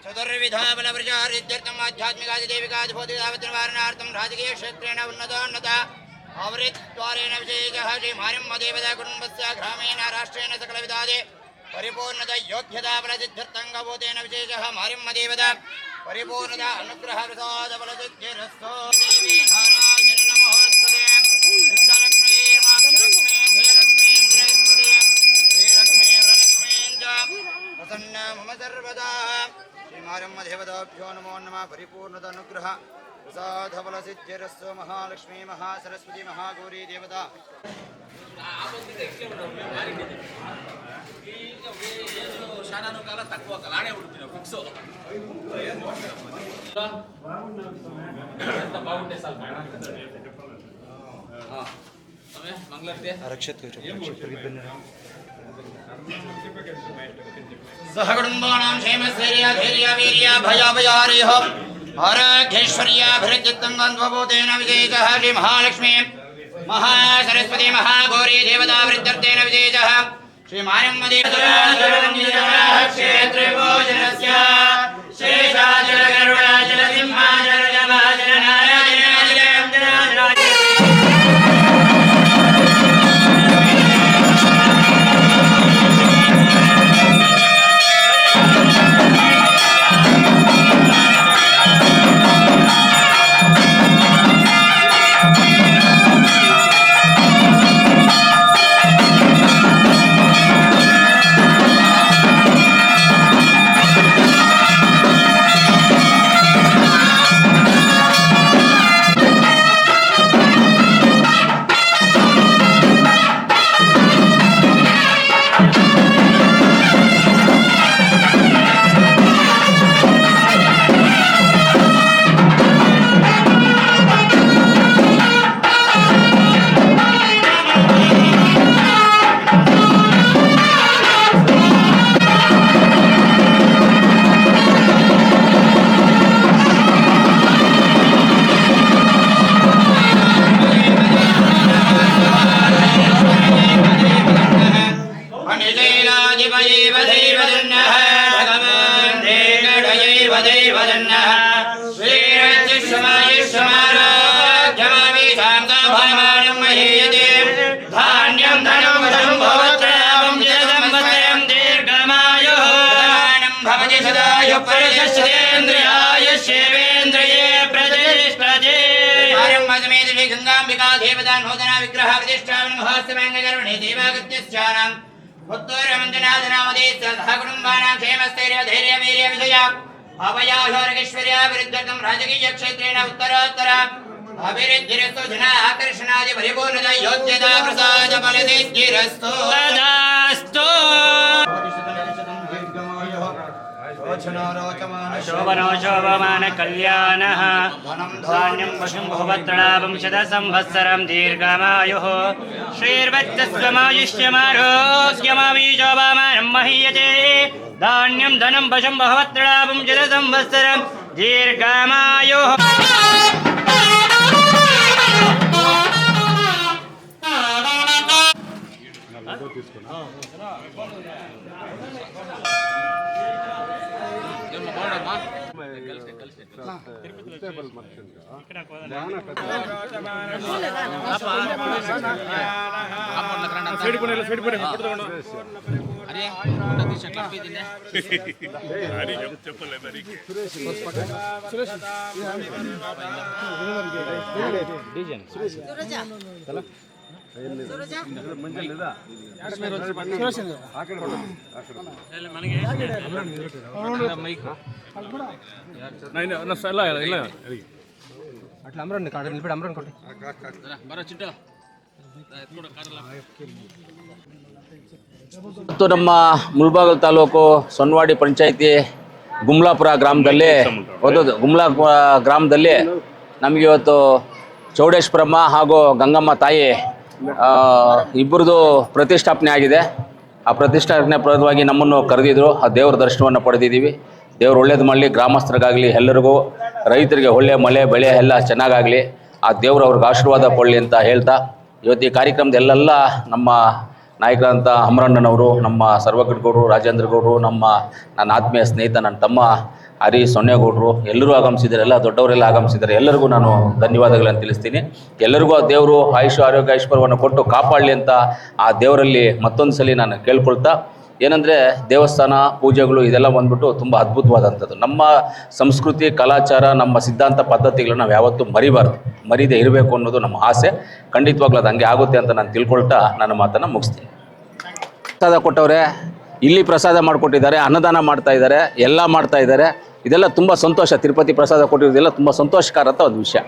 चतुर्विधा बलप्रचारित्यर्थम् आध्यात्मिकादिदेविकादिभौतिकावतिनिवारणार्थं राजकीय क्षेत्रेण उन्नतोन्नता आवृत्द्वारेण विशेषः श्रीमार्यम्मदेवता कुटुम्बस्य ग्रामेण राष्ट्रेण सकलविधादे परिपूर्णता योग्यता बलसिद्ध्यर्थङ्गभूतेन विशेषः मार्यम्मदेवता परिपूर्णता अनुग्रह प्रसाद बलसिद्धिरस्तो देवी नारायण नमोस्तुते सिद्धलक्ष्मीर्माक्षलक्ष्मी धेलक्ष्मीं गृहस्पति श्रीलक्ष्मीं वरलक्ष्मीं च प्रसन्न मम सर्वदा श्रीमार्यम्मदेवताभ्यो नमो नमः परिपूर्णता अनुग्रह प्रसाद बलसिद्धिरस्तो महालक्ष्मी महासरस्वती महागौरी देवता सहकुटुम्बानां क्षेमस्थैर्य धैर्य वीर्य भयाभयारिः आरोग्यैश्वर्याभिवृद्धित्वं विशेषः श्री महालक्ष्मी महासरस्वती महागौरी देवता वृद्ध्यर्थेन विशेषः श्री मार्यम्मदेवता क्षेत्रे भोजनस्य शेषाचल गरुडाचल सिंहाचल जमाचल गंगांबिका देवता नूतना विग्रह प्रतिष्ठा महोत्सवंगर्वणे देवागत्यश्चानां उत्तरमञ्जनादनामदे सह कुटुम्बानां क्षेमस्थैर्य धैर्य वीर्य विजया अभयाशौर्यैश्वर्या विरुद्धं राजकीय क्षेत्रेण उत्तरोत्तर अभिवृद्धिरस्तु जना आकर्षणादि परिपूर्णता योग्यता प्रसाद बलसिद्धिरस्तु तदास्तु शोभनो शोभमान कल्याणः धान्यं वशं भवत्रणाभं शतसंवत्सरं दीर्घमायुः श्रीर्वत्सस्वमायुष्यमारोग्यमावीशोभमानं महीयते धान्यं धनं वशं भवत्रणाभं शतसंवत्सरं दीर्घमायुः అట్లా అమరండి కాడ నిలబడి అమరం కొట్టి ನಮ್ಮ ಮುಳಬಾಗಿಲು ತಾಲೂಕು ಸೊನ್ನವಾಡಿ ಪಂಚಾಯಿತಿ ಗುಮ್ಲಾಪುರ ಗ್ರಾಮದಲ್ಲಿ ನಮಗೆ ಇವತ್ತು ಚೌಡೇಶ್ವರಮ್ಮ ಹಾಗೂ ಗಂಗಮ್ಮ ತಾಯಿ ಇಬ್ಬರದು ಪ್ರತಿಷ್ಠಾಪನೆ ಆಗಿದೆ. ಆ ಪ್ರತಿಷ್ಠಾಪನೆ ಪ್ರದವಾಗಿ ನಮ್ಮನ್ನು ಕರೆದಿದ್ರು. ಆ ದೇವರ ದರ್ಶನವನ್ನು ಪಡೆದಿದ್ದೀವಿ. ದೇವರು ಒಳ್ಳೇದು ಮಾಡಲಿ, ಗ್ರಾಮಸ್ಥರಿಗಾಗಲಿ ಎಲ್ಲರಿಗೂ, ರೈತರಿಗೆ ಒಳ್ಳೆ ಮಳೆ ಬೆಳೆ ಎಲ್ಲ ಚೆನ್ನಾಗಾಗಲಿ, ಆ ದೇವರು ಅವ್ರಿಗೆ ಆಶೀರ್ವಾದ ಕೊಡಲಿ ಅಂತ ಹೇಳ್ತಾ, ಇವತ್ತು ಈ ಕಾರ್ಯಕ್ರಮದ ಎಲ್ಲೆಲ್ಲ ನಮ್ಮ ನಾಯಕರಂತ ಅಮರಣ್ಣನವರು, ನಮ್ಮ ಸರ್ವಗಡ್ಗೌಡರು, ರಾಜೇಂದ್ರ ಗೌಡರು, ನನ್ನ ಆತ್ಮೀಯ ಸ್ನೇಹಿತ ನನ್ನ ತಮ್ಮ ಹರಿ ಸೊನ್ನೇಗೌಡರು ಎಲ್ಲರೂ ಆಗಮಿಸಿದ್ದಾರೆ, ಎಲ್ಲ ದೊಡ್ಡವರೆಲ್ಲ ಆಗಮಿಸಿದ್ದಾರೆ. ಎಲ್ಲರಿಗೂ ನಾನು ಧನ್ಯವಾದಗಳನ್ನು ತಿಳಿಸ್ತೀನಿ. ಎಲ್ಲರಿಗೂ ಆ ದೇವರು ಆಯುಷ್ ಆರೋಗ್ಯ ಐಶ್ವರ್ಯವನ್ನು ಕೊಟ್ಟು ಕಾಪಾಡಲಿ ಅಂತ ಆ ದೇವರಲ್ಲಿ ಮತ್ತೊಂದು ಸಲ ನಾನು ಕೇಳ್ಕೊಳ್ತಾ, ಏನಂದರೆ ದೇವಸ್ಥಾನ ಪೂಜೆಗಳು ಇದೆಲ್ಲ ಬಂದ್ಬಿಟ್ಟು ತುಂಬ ಅದ್ಭುತವಾದಂಥದ್ದು. ನಮ್ಮ ಸಂಸ್ಕೃತಿ ಕಲಾಚಾರ ನಮ್ಮ ಸಿದ್ಧಾಂತ ಪದ್ಧತಿಗಳನ್ನ ನಾವು ಯಾವತ್ತೂ ಮರೀದೇ ಇರಬೇಕು ಅನ್ನೋದು ನಮ್ಮ ಆಸೆ. ಖಂಡಿತವಾಗ್ಲೂ ಅದು ಹಂಗೆ ಆಗುತ್ತೆ ಅಂತ ನಾನು ತಿಳ್ಕೊಳ್ತಾ ನನ್ನ ಮಾತನ್ನು ಮುಗಿಸ್ತೀನಿ. ಪ್ರಸಾದ ಕೊಟ್ಟವ್ರೆ, ಇಲ್ಲಿ ಪ್ರಸಾದ ಮಾಡಿಕೊಟ್ಟಿದ್ದಾರೆ, ಅನ್ನದಾನ ಮಾಡ್ತಾ ಇದ್ದಾರೆ, ಎಲ್ಲ ಮಾಡ್ತಾ ಇದ್ದಾರೆ. ಇದೆಲ್ಲ ತುಂಬ ಸಂತೋಷ. ತಿರುಪತಿ ಪ್ರಸಾದ ಕೊಟ್ಟಿರೋದೆಲ್ಲ ತುಂಬ ಸಂತೋಷಕರ ಅಂತ ಒಂದು ವಿಷಯ.